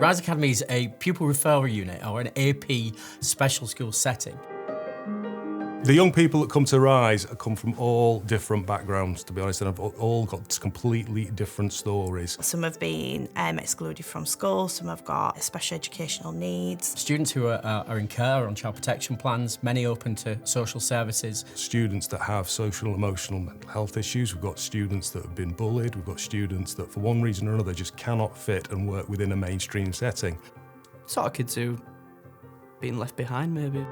Rise Academy is a pupil referral unit or an AP special school setting. The young people that come to Rise come from all different backgrounds, to be honest, and have all got completely different stories. Some have been excluded from school, some have got special educational needs. Students who are in care or on child protection plans, many open to social services. Students that have social and emotional mental health issues, we've got students that have been bullied, we've got students that for one reason or another just cannot fit and work within a mainstream setting. Sort of kids who been left behind, maybe.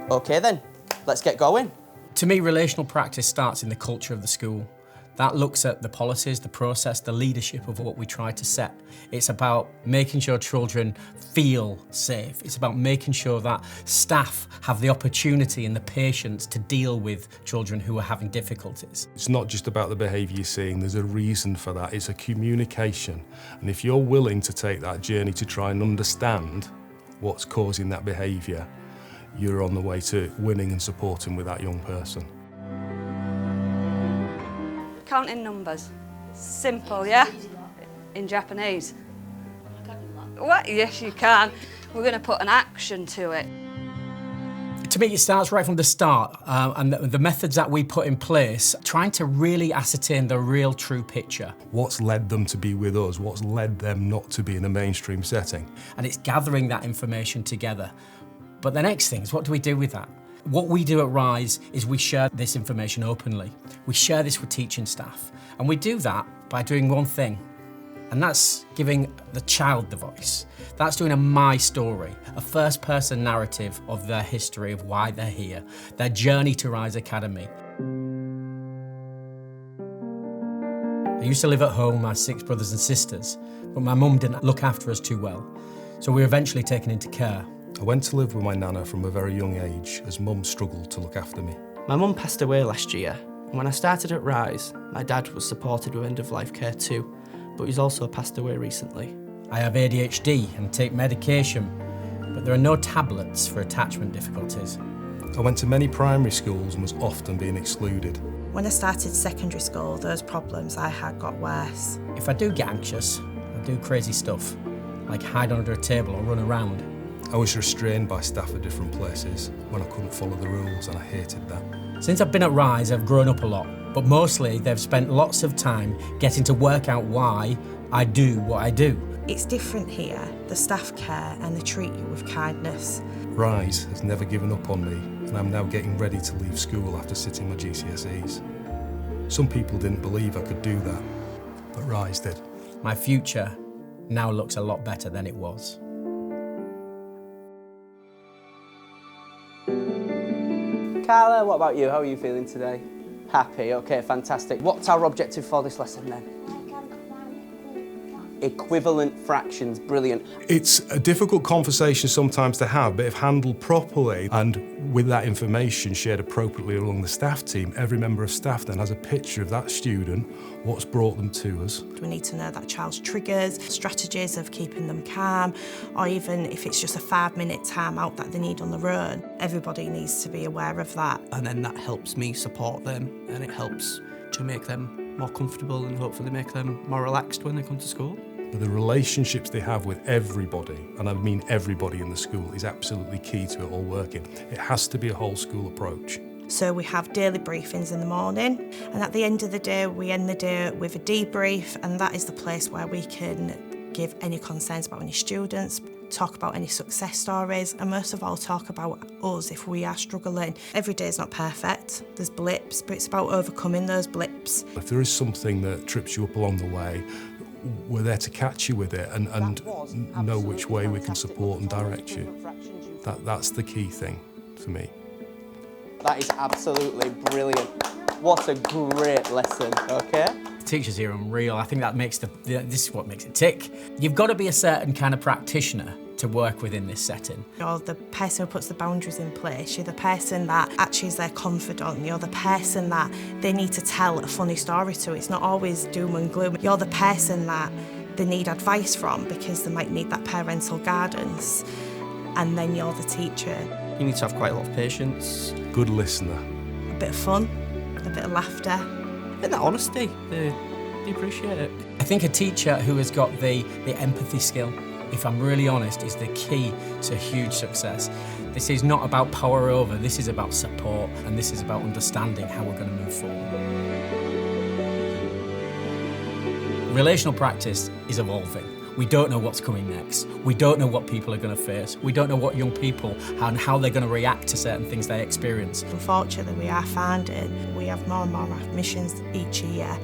OK then, let's get going. To me, relational practice starts in the culture of the school. That looks at the policies, the process, the leadership of what we try to set. It's about making sure children feel safe. It's about making sure that staff have the opportunity and the patience to deal with children who are having difficulties. It's not just about the behaviour you're seeing, there's a reason for that. It's a communication. And if you're willing to take that journey to try and understand what's causing that behaviour, you're on the way to winning and supporting with that young person. Counting numbers. Simple, yeah? In Japanese. What? Yes, you can. We're going to put an action to it. To me, it starts right from the start, and the methods that we put in place, trying to really ascertain the real true picture. What's led them to be with us? What's led them not to be in a mainstream setting? And it's gathering that information together. But the next thing is, what do we do with that? What we do at Rise is we share this information openly. We share this with teaching staff. And we do that by doing one thing, and that's giving the child the voice. That's doing a my story, a first-person narrative of their history, of why they're here, their journey to Rise Academy. I used to live at home with my 6 brothers and sisters, but my mum didn't look after us too well, so we were eventually taken into care. I went to live with my nana from a very young age as mum struggled to look after me. My mum passed away last year, and when I started at Rise, my dad was supported with end-of-life care too, but he's also passed away recently. I have ADHD and take medication, but there are no tablets for attachment difficulties. I went to many primary schools and was often being excluded. When I started secondary school, those problems I had got worse. If I do get anxious, I do crazy stuff, like hide under a table or run around. I was restrained by staff at different places when I couldn't follow the rules, and I hated that. Since I've been at Rise, I've grown up a lot, but mostly they've spent lots of time getting to work out why I do what I do. It's different here. The staff care and they treat you with kindness. Rise has never given up on me, and I'm now getting ready to leave school after sitting my GCSEs. Some people didn't believe I could do that, but Rise did. My future now looks a lot better than it was. Carla, what about you? How are you feeling today? Happy, OK, fantastic. What's our objective for this lesson then? Equivalent fractions, brilliant. It's a difficult conversation sometimes to have, but if handled properly and with that information shared appropriately along the staff team, every member of staff then has a picture of that student, what's brought them to us. We need to know that child's triggers, strategies of keeping them calm, or even if it's just a 5-minute time out that they need on their own. Everybody needs to be aware of that. And then that helps me support them, and it helps to make them more comfortable and hopefully make them more relaxed when they come to school. But the relationships they have with everybody, and I mean everybody in the school, is absolutely key to it all working. It has to be a whole school approach. So we have daily briefings in the morning, and at the end of the day, we end the day with a debrief, and that is the place where we can give any concerns about any students, talk about any success stories, and most of all, talk about us if we are struggling. Every day is not perfect. There's blips, but it's about overcoming those blips. If there is something that trips you up along the way, we're there to catch you with it and know which way we can support and direct you. That's the key thing for me. That is absolutely brilliant. What a great lesson, OK? The teachers here are unreal. I think that makes this is what makes it tick. You've got to be a certain kind of practitioner to work within this setting. You're the person who puts the boundaries in place. You're the person that actually is their confidant. You're the person that they need to tell a funny story to. It's not always doom and gloom. You're the person that they need advice from because they might need that parental guidance. And then you're the teacher. You need to have quite a lot of patience. Good listener. A bit of fun, a bit of laughter. And that honesty. The They appreciate it. I think a teacher who has got the empathy skill, if I'm really honest, is the key to huge success. This is not about power over, this is about support, and this is about understanding how we're going to move forward. Relational practice is evolving. We don't know what's coming next. We don't know what people are going to face. We don't know what young people and how they're going to react to certain things they experience. Unfortunately, we are finding we have more and more admissions each year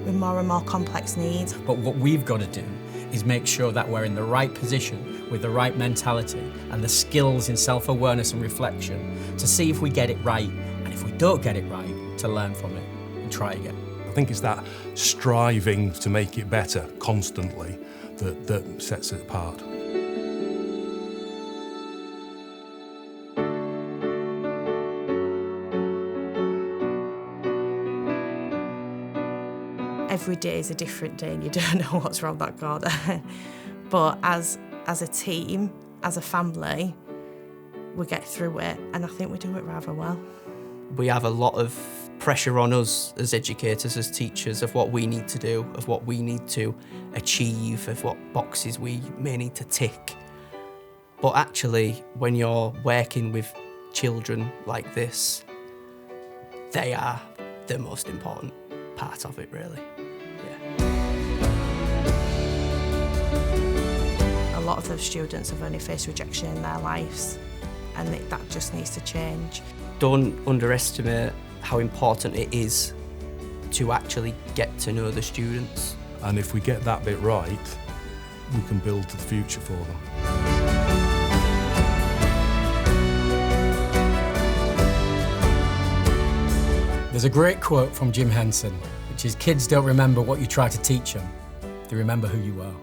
with more and more complex needs. But what we've got to do is make sure that we're in the right position with the right mentality and the skills in self-awareness and reflection to see if we get it right, and if we don't get it right, to learn from it and try again. I think it's that striving to make it better constantly that sets it apart. Every day is a different day and you don't know what's around that corner. But as a team, as a family, we get through it, and I think we do it rather well. We have a lot of pressure on us as educators, as teachers, of what we need to do, of what we need to achieve, of what boxes we may need to tick. But actually, when you're working with children like this, they are the most important part of it, really. A lot of those students have only faced rejection in their lives, and that just needs to change. Don't underestimate how important it is to actually get to know the students. And if we get that bit right, we can build the future for them. There's a great quote from Jim Henson, which is, "Kids don't remember what you try to teach them, they remember who you are."